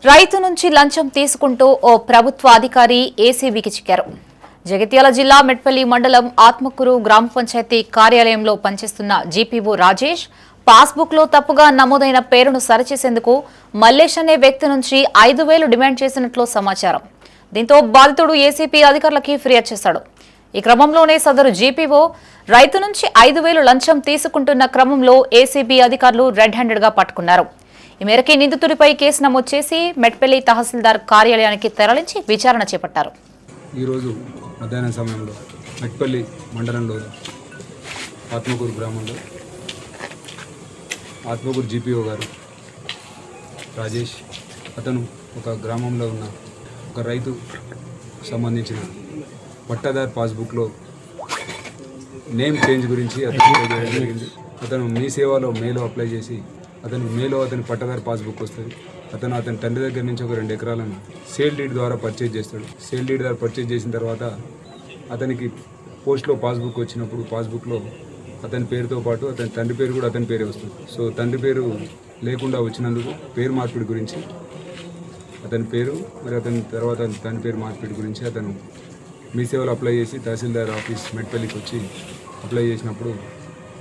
రైతు నుంచి లంచం తీసుకుంటూ ఓ ప్రభుత్వ అధికారి ఏసీబీకి చిక్కారు. జగిత్యాల జిల్లా మెట్పల్లి మండలం ఆత్మకూరు గ్రామ పంచాయతీ కార్యాలయంలో పనిచేస్తున్న జీపీఓ రాజేష్ పాస్బుక్ లో తప్పుగా నమోదైన పేరును సరిచేసేందుకు మల్లేష్ అనే వ్యక్తి నుంచి 5,000 డిమాండ్ చేసినట్లు సమాచారం. దీంతో బాధితుడు ఏసీబీ అధికారులకి ఫిర్యాదు చేశాడు. ఈ క్రమంలోనే సదరు జీపీఓ రైతు నుంచి 5,000 లంచం తీసుకుంటున్న క్రమంలో ఏసీబీ అధికారులు రెడ్ హ్యాండెడ్ గా పట్టుకున్నారు. ఈ మేరకు నిందితుడిపై కేసు నమోదు చేసి మెట్పల్లి తహసీల్దార్ కార్యాలయానికి తరలించి విచారణ చేపట్టారు. ఈరోజు మధ్యాహ్నం సమయంలో మెట్పల్లి మండలంలో ఆత్మకూరు గ్రామంలో ఆత్మకూరు జీపీఓ గారు రాజేష్ అతను ఒక గ్రామంలో ఉన్న ఒక రైతు సంబంధించిన పట్టాదార్ పాస్బుక్లో నేమ్ చేంజ్ గురించి అతను జరిగింది. అతను మీ సేవలో మేలో అప్లై చేసి మేలో అతని పట్టాదారు పాస్బుక్ వస్తుంది. అతని తండ్రి దగ్గర నుంచి ఒక 2 ఎకరాలను సేల్ డీడ్ ద్వారా పర్చేజ్ చేస్తాడు. సేల్ డీడ్ ద్వారా పర్చేజ్ చేసిన తర్వాత అతనికి పోస్ట్లో పాస్బుక్ వచ్చినప్పుడు పాస్బుక్లో అతని పేరుతో పాటు అతని తండ్రి పేరు కూడా అతని పేరే వస్తుంది. సో తండ్రి పేరు లేకుండా వచ్చినందుకు పేరు మార్పిడి గురించి అతని పేరు మరి అతని తర్వాత తండ్రి పేరు మార్పిడి గురించి అతను మీ సేవలో అప్లై చేసి తహసీల్దార్ ఆఫీస్ మెట్పల్లికి వచ్చి అప్లై చేసినప్పుడు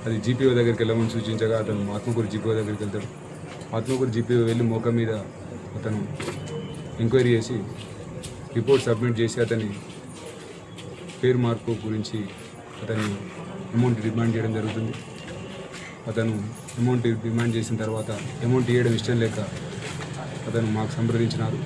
అది జీపీఓ దగ్గరికి వెళ్ళమని సూచించగా అతను ఆత్మకూరు జీపీఓ దగ్గరికి వెళ్తాడు. ఆత్మకూరు జీపీఓ వెళ్ళి మోక మీద అతను ఎంక్వైరీ చేసి రిపోర్ట్ సబ్మిట్ చేసి అతని పేరు మార్పు గురించి అతని అమౌంట్ డిమాండ్ చేయడం జరుగుతుంది. అతను అమౌంట్ డిమాండ్ చేసిన తర్వాత అమౌంట్ ఇవ్వడం ఇష్టం లేక అతను మాకు సంప్రదించినారు.